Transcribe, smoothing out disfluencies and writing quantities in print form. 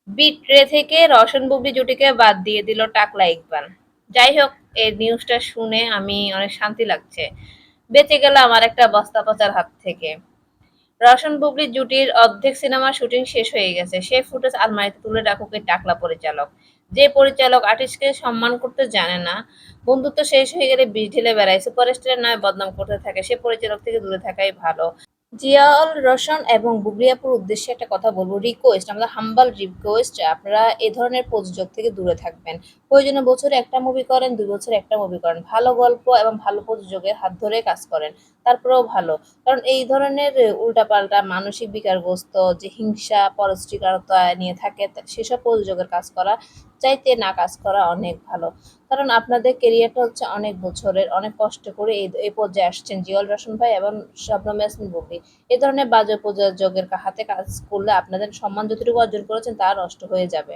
Betray থেকে রওশন বুবলি জুটিকে বাদ দিয়ে দিল টাকলা ইকবাল। যাই হোক, এই নিউজটা শুনে আমি অনেক শান্তি লাগছে। বেঁচে গেল আমার একটা বস্তা পচার হাত থেকে। রওশন বুবলি জুটির অর্ধেক সিনেমার শুটিং শেষ হয়ে গেছে। সেই ফুটেজ আলমারিতে তুলে রাখুক এই টাকলা পরিচালক। যে পরিচালক আর্টিস্টকে সম্মান করতে জানে না, বন্ধুত্ব শেষ হয়ে গেলে বিষ ঢেলে বেড়ায়, সুপারস্টারের নামে বদনাম করতে থাকে, সে পরিচালক থেকে দূরে থাকাই ভালো। জিয়াউল রোশন এবং বুবলি আপুর উদ্দেশ্যে একটা কথা বলবো, রিকোয়েস্ট, আমাদের হাম্বাল রিকোয়েস্ট, আপনারা এ ধরনের প্রযোজক থেকে দূরে থাকবেন। প্রয়োজনে বছরে একটা মুভি করেন, ২ বছরে একটা মুভি করেন, ভালো গল্প এবং ভালো প্রযোজকের হাত ধরে কাজ করেন, তারপরেও ভালো। কারণ এই ধরনের উল্টাপাল্টা মানসিক বিকারগ্রস্ত যে হিংসা পরশ্রীকারতা নিয়ে থাকে, সেসব প্রযোজকের কাজ করা চাইতে না কাজ করা অনেক ভালো। কারণ আপনাদের কেরিয়ারটা হচ্ছে অনেক বছরের, অনেক কষ্ট করে এই পর্যায়ে আসছেন জিয়াউল রোশন ভাই এবং শবনম ইয়াসমিন বুবলি। এ ধরনের বাজে প্রযোজকের হাতে কাজ করলে আপনাদের সম্মান যতটুকু অর্জন করেছেন তা নষ্ট হয়ে যাবে।